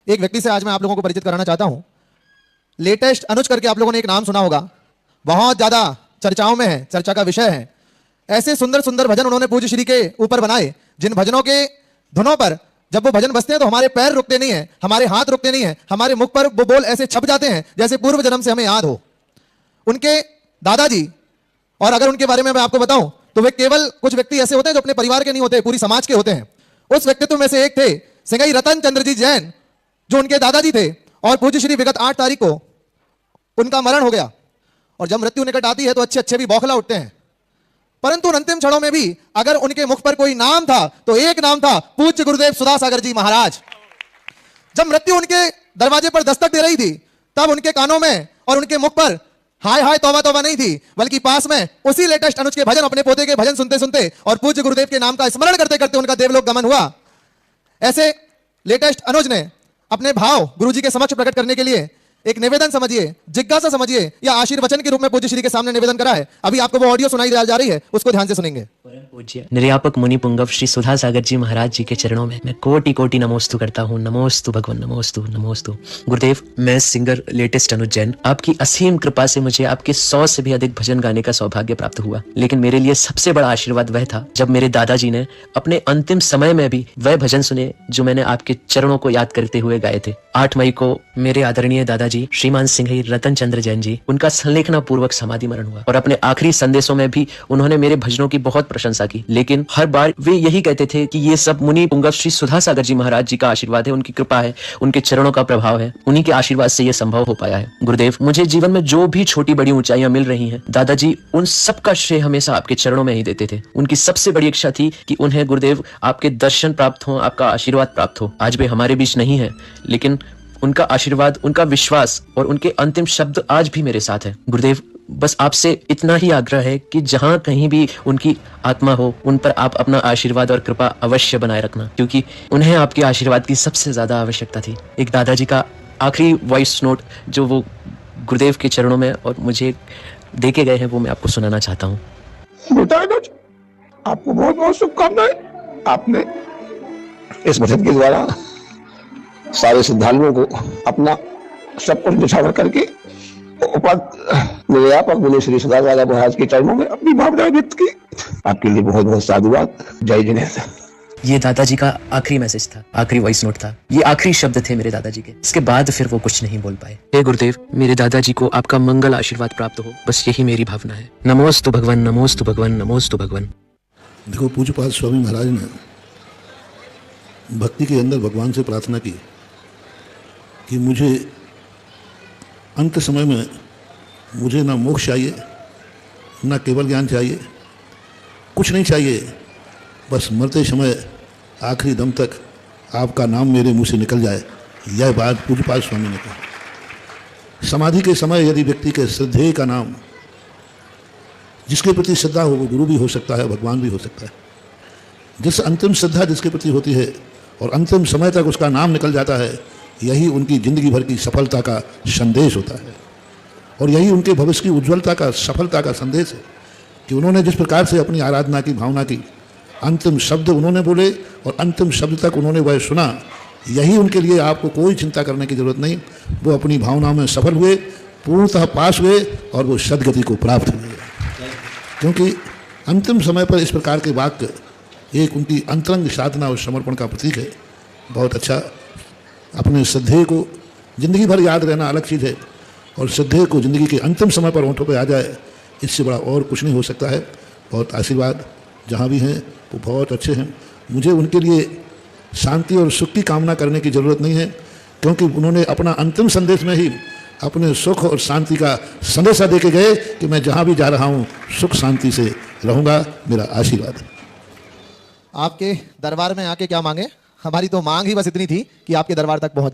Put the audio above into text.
एक व्यक्ति से आज मैं आप लोगों को परिचित कराना चाहता हूं। लेटेस्ट अनुज करके आप लोगों ने एक नाम सुना होगा, बहुत ज्यादा चर्चाओं में है, चर्चा का विषय है। ऐसे सुंदर सुंदर भजन उन्होंने पूज्य श्री के ऊपर बनाए, जिन भजनों के धुनों पर जब वो भजन बजते हैं तो हमारे पैर रुकते नहीं है, हमारे हाथ रुकते नहीं है, हमारे मुख पर वो बोल ऐसे छप जाते हैं जैसे पूर्व जन्म से हमें याद हो। उनके दादाजी, और अगर उनके बारे में मैं आपको बताऊं तो वे केवल कुछ व्यक्ति ऐसे होते हैं जो अपने परिवार के नहीं होते, पूरी समाज के होते हैं। उस व्यक्तित्व में से एक थे सिंगई रतन चंद्र जी जैन, जो उनके दादाजी थे, और पूज्य श्री विगत 8 तारीख को उनका मरण हो गया। और जब मृत्यु निकट आती है तो अच्छे अच्छे भी बौखला उठते हैं, परंतु अंतिम क्षणों में भी अगर उनके मुख पर कोई नाम था तो एक नाम था पूज्य गुरुदेव सुधा सागर जी महाराज। जब मृत्यु उनके दरवाजे पर दस्तक दे रही थी तब उनके कानों में और उनके मुख पर हाय हाय तौबा तौबा नहीं थी, बल्कि पास में उसी लेटेस्ट अनुज के भजन, अपने पोते के भजन सुनते सुनते और पूज्य गुरुदेव के नाम का स्मरण करते करते उनका देवलोक गमन हुआ। ऐसे लेटेस्ट अनुज ने अपने भाव गुरुजी के समक्ष प्रकट करने के लिए एक निवेदन समझिए, जिज्ञासा समझिए या आशीर्वचन के रूप में पूज्य श्री के सामने निवेदन करा है। अभी आपको वो ऑडियो सुनाई जा रही है, उसको ध्यान से सुनेंगे। पूज्य निर्यापक मुनि पुंगव श्री सुधा सागर जी महाराज जी के चरणों में मैं कोटि कोटि नमोस्तु करता हूँ। नमोस्तु भगवान, नमोस्तु नमोस्तु। गुरुदेव, मैं सिंगर लेटेस्ट अनुज जैन, आपकी असीम कृपा से मुझे आपके 100 से भी अधिक भजन गाने का सौभाग्य प्राप्त हुआ। लेकिन मेरे लिए सबसे बड़ा आशीर्वाद वह था जब मेरे दादाजी ने अपने अंतिम समय में भी वह भजन सुने जो मैंने आपके चरणों को याद करते हुए गाए थे। 8 मई को मेरे आदरणीय दादाजी श्रीमान सिंघई रतन चंद्र जैन जी, उनका संलेखना पूर्वक समाधि मरण हुआ। और अपने आखिरी संदेशों में भी उन्होंने मेरे भजनों की बहुत प्रशंसा की, लेकिन हर बार वे यही कहते थे कि ये सब मुनि पुंगव श्री सुधा सागर जी महाराज जी का आशीर्वाद है, उनकी कृपा है, उनके चरणों का प्रभाव है, उन्हीं के आशीर्वाद से यह संभव हो पाया है। गुरुदेव, मुझे जीवन में जो भी छोटी बड़ी ऊंचाइयां मिल रही हैं, दादाजी उन सब का श्रेय हमेशा आपके चरणों में ही देते थे। उनकी सबसे बड़ी इच्छा थी कि उन्हें गुरुदेव आपके दर्शन प्राप्त हो, आपका आशीर्वाद प्राप्त हो। आज वे हमारे बीच नहीं है, लेकिन उनका आशीर्वाद, उनका विश्वास और उनके अंतिम शब्द आज भी मेरे साथ है। गुरुदेव, बस आपसे इतना ही आग्रह है कि जहां कहीं भी उनकी आत्मा हो, उन पर आप अपना आशीर्वाद और कृपा अवश्य बनाए रखना, क्योंकि उन्हें आपके आशीर्वाद की सबसे ज्यादा आवश्यकता थी। एक दादाजी का आखिरी वॉइस नोट जो वो गुरुदेव के चरणों में और मुझे दे के गए हैं, वो मैं आपको सुनाना चाहता हूँ। बेटा अनुज, आपको बहुत बहुत शुभकामनाएं। आपने इस भजन के द्वारा सारे श्रद्धालुओं को अपना सब कुछ निछावर करके निर्यापक मुनि श्री सुधा सागर महाराज के चरणों में अपनी भावनाएं व्यक्त की। आपके लिए बहुत बहुत साधुवाद। जय जिनेन्द्र। ये दादाजी का आखिरी मैसेज था, आखिरी वॉइस नोट था, ये आखिरी शब्द थे मेरे दादाजी के। इसके बाद फिर वो कुछ नहीं बोल पाए। हे गुरुदेव, मेरे दादाजी को आपका मंगल आशीर्वाद प्राप्त हो, बस यही मेरी भावना है। नमोस्तु भगवान, नमोस्तु भगवान, नमोस्तु भगवान। देखो, पूज्यपाद स्वामी महाराज ने भक्ति के अंदर भगवान से प्रार्थना की कि मुझे अंत समय में मुझे ना मोक्ष चाहिए, ना केवल ज्ञान चाहिए, कुछ नहीं चाहिए, बस मरते समय आखिरी दम तक आपका नाम मेरे मुंह से निकल जाए। यह बात पूज्यपाद स्वामी ने कहा। समाधि के समय यदि व्यक्ति के श्रद्धेय का नाम, जिसके प्रति श्रद्धा हो, वो गुरु भी हो सकता है, भगवान भी हो सकता है। जिस अंतिम श्रद्धा जिसके प्रति होती है और अंतिम समय तक उसका नाम निकल जाता है, यही उनकी जिंदगी भर की सफलता का संदेश होता है। और यही उनके भविष्य की उज्ज्वलता का, सफलता का संदेश है कि उन्होंने जिस प्रकार से अपनी आराधना की भावना की, अंतिम शब्द उन्होंने बोले और अंतिम शब्द तक उन्होंने वह सुना, यही उनके लिए आपको कोई चिंता करने की जरूरत नहीं। वो अपनी भावनाओं में सफल हुए, पूर्णतः पास हुए और वो सदगति को प्राप्त हुए। क्योंकि अंतिम समय पर इस प्रकार के वाक्य एक उनकी अंतरंग साधना और समर्पण का प्रतीक है। बहुत अच्छा। अपने श्रद्धेय को जिंदगी भर याद रहना अलग चीज़ है, और श्रद्धेय को जिंदगी के अंतिम समय पर होंठों पर आ जाए, इससे बड़ा और कुछ नहीं हो सकता है। बहुत आशीर्वाद जहाँ भी हैं वो बहुत अच्छे हैं। मुझे उनके लिए शांति और सुख की कामना करने की ज़रूरत नहीं है, क्योंकि उन्होंने अपना अंतिम संदेश में ही अपने सुख और शांति का संदेशा दे के गए कि मैं जहाँ भी जा रहा हूँ सुख शांति से रहूँगा। मेरा आशीर्वाद। आपके दरबार में आके क्या मांगे, हमारी तो मांग ही बस इतनी थी कि आपके दरबार तक पहुंच जाए।